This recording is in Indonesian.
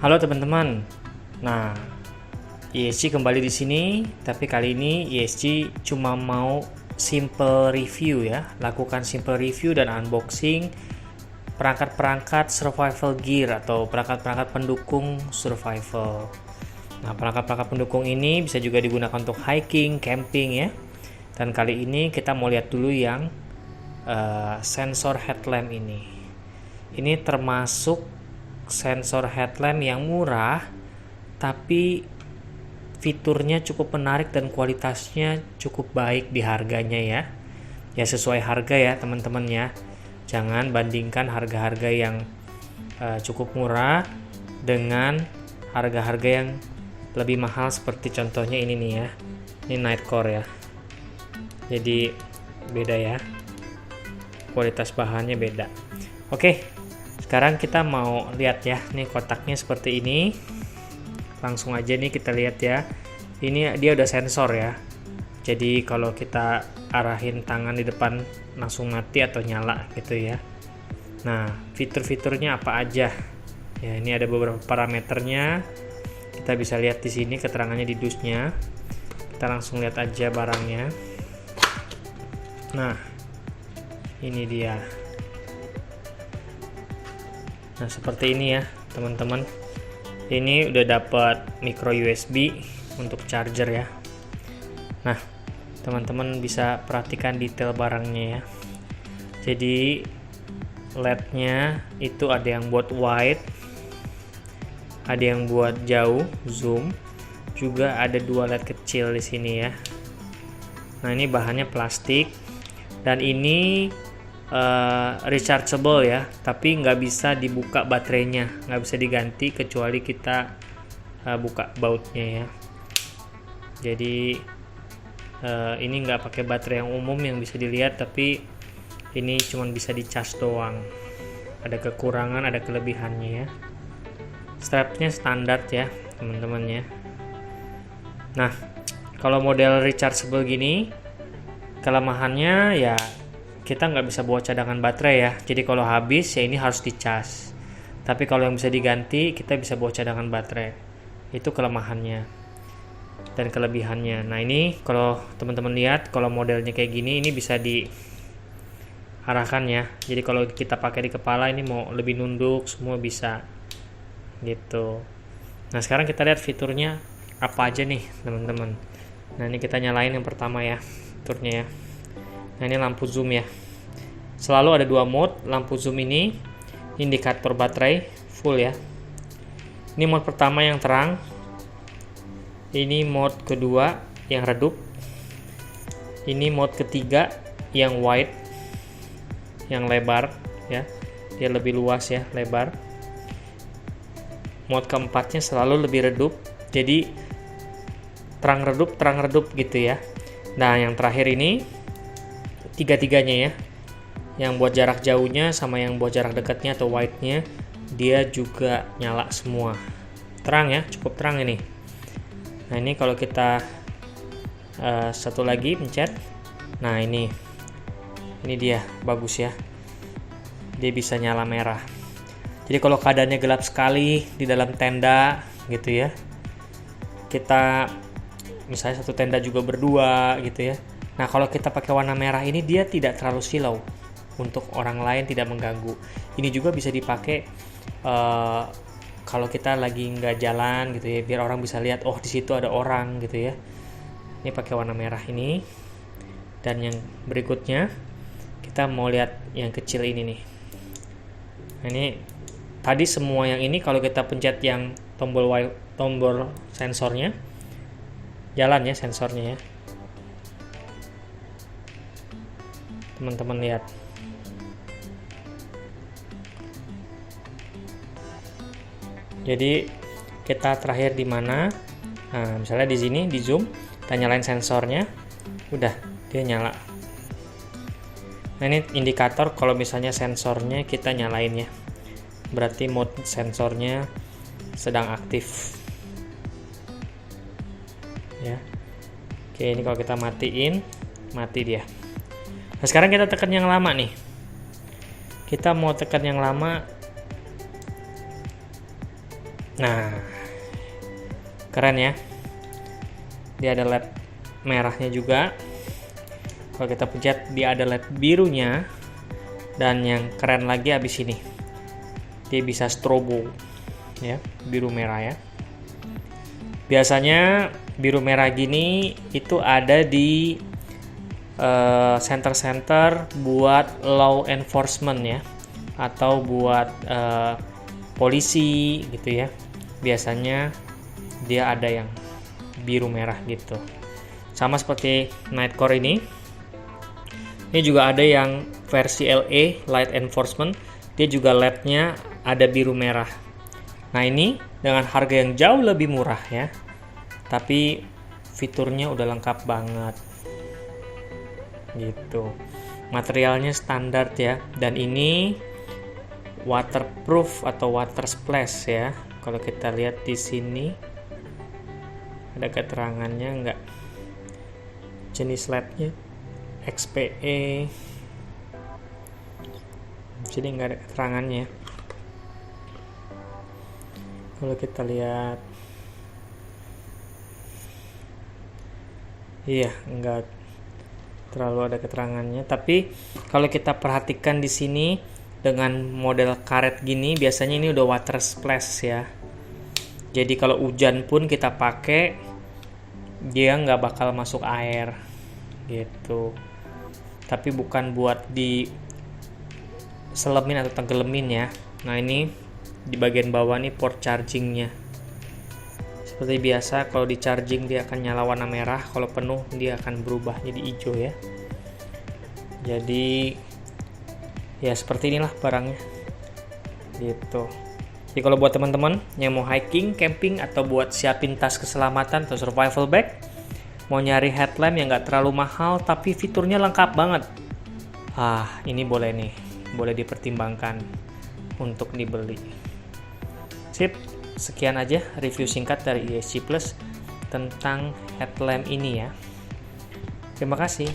Halo teman-teman. Nah, ESG kembali di sini, tapi kali ini ESG cuma mau simple review ya. Lakukan simple review dan unboxing perangkat-perangkat survival gear atau perangkat-perangkat pendukung survival. Nah, perangkat-perangkat pendukung ini bisa juga digunakan untuk hiking, camping ya. Dan kali ini kita mau lihat dulu yang sensor headlamp ini. Ini termasuk sensor headlamp yang murah tapi fiturnya cukup menarik dan kualitasnya cukup baik di harganya ya. Ya sesuai harga ya teman-teman ya. Jangan bandingkan harga-harga yang cukup murah dengan harga-harga yang lebih mahal seperti contohnya ini nih ya. Ini Nightcore ya. Jadi beda ya. Kualitas bahannya beda. Oke. Sekarang kita mau lihat ya, nih kotaknya seperti ini. Langsung aja nih kita lihat ya. Ini dia udah sensor ya. Jadi kalau kita arahin tangan di depan langsung mati atau nyala gitu ya. Nah, fitur-fiturnya apa aja? Ya, ini ada beberapa parameternya. Kita bisa lihat di sini keterangannya di dusnya. Kita langsung lihat aja barangnya. Nah, ini dia. Nah seperti ini ya teman-teman, ini udah dapat micro USB untuk charger ya. Nah teman-teman bisa perhatikan detail barangnya ya. Jadi LED-nya itu ada yang buat wide, ada yang buat jauh zoom, juga ada dua LED kecil di sini ya. Nah ini bahannya plastik dan ini rechargeable ya, tapi nggak bisa dibuka baterainya, nggak bisa diganti kecuali kita buka bautnya ya. Jadi ini nggak pakai baterai yang umum yang bisa dilihat, tapi ini cuma bisa dicas doang. Ada kekurangan, ada kelebihannya ya. Strapnya standar ya teman-teman ya. Nah kalau model rechargeable gini, kelemahannya ya kita nggak bisa bawa cadangan baterai ya, jadi kalau habis ya ini harus dicas. Tapi kalau yang bisa diganti kita bisa bawa cadangan baterai. Itu kelemahannya dan kelebihannya. Nah ini kalau teman-teman lihat, kalau modelnya kayak gini ini bisa diarahkan ya. Jadi kalau kita pakai di kepala ini mau lebih nunduk semua bisa gitu. Nah sekarang kita lihat fiturnya apa aja nih teman-teman. Nah ini kita nyalain yang pertama ya fiturnya ya. Nah ini lampu zoom ya, selalu ada dua mode lampu zoom ini. Indikator baterai full ya. Ini mode pertama yang terang, ini mode kedua yang redup, ini mode ketiga yang wide, yang lebar ya, dia lebih luas ya, lebar. Mode keempatnya selalu lebih redup, jadi terang redup gitu ya. Nah yang terakhir ini tiga-tiganya ya, yang buat jarak jauhnya sama yang buat jarak dekatnya atau wide-nya, dia juga nyala semua, terang ya, cukup terang ini. Nah ini kalau kita satu lagi pencet, nah ini dia bagus ya, dia bisa nyala merah. Jadi kalau keadaannya gelap sekali di dalam tenda gitu ya, kita misalnya satu tenda juga berdua gitu ya. Nah kalau kita pakai warna merah ini dia tidak terlalu silau, untuk orang lain tidak mengganggu. Ini juga bisa dipakai kalau kita lagi nggak jalan gitu ya, biar orang bisa lihat oh di situ ada orang gitu ya. Ini pakai warna merah ini. Dan yang berikutnya kita mau lihat yang kecil ini nih. Nah, ini tadi semua yang ini kalau kita pencet yang tombol sensornya, jalan ya sensornya ya. Teman-teman lihat. Jadi kita terakhir di mana? Nah, misalnya di sini di zoom, kita nyalain sensornya, udah dia nyala. Nah ini indikator kalau misalnya sensornya kita nyalain ya, berarti mode sensornya sedang aktif. Ya. Oke ini kalau kita matiin, mati dia. Nah sekarang kita tekan yang lama nih. Kita mau tekan yang lama Nah, keren ya. Dia ada LED merahnya juga. Kalau kita pencet, dia ada LED birunya. Dan yang keren lagi habis ini, dia bisa strobo ya, biru merah ya. Biasanya biru merah gini itu ada di center-center buat law enforcement ya, atau buat polisi gitu ya. Biasanya dia ada yang biru merah gitu. Sama seperti Nightcore ini. Ini juga ada yang versi LE, Light Enforcement. Dia juga LED-nya ada biru merah. Nah ini dengan harga yang jauh lebih murah ya, tapi fiturnya udah lengkap banget gitu. Materialnya standar ya, dan ini waterproof atau water splash ya. Kalau kita lihat di sini ada keterangannya enggak, jenis LED-nya XPE. Jadi enggak ada keterangannya. Kalau kita lihat, iya, enggak terlalu ada keterangannya. Tapi kalau kita perhatikan di sini dengan model karet gini, biasanya ini udah water splash ya. Jadi kalau hujan pun kita pakai, dia nggak bakal masuk air gitu. Tapi bukan buat di selemin atau tenggelamin ya. Nah ini di bagian bawah nih port chargingnya. Seperti biasa kalau di charging dia akan nyala warna merah, kalau penuh dia akan berubah jadi hijau ya. Jadi ya seperti inilah barangnya gitu. Jadi kalau buat teman-teman yang mau hiking, camping, atau buat siapin tas keselamatan atau survival bag, mau nyari headlamp yang nggak terlalu mahal tapi fiturnya lengkap banget, ini boleh nih, boleh dipertimbangkan untuk dibeli. Sip, sekian aja review singkat dari ESC Plus tentang headlamp ini ya. Terima kasih.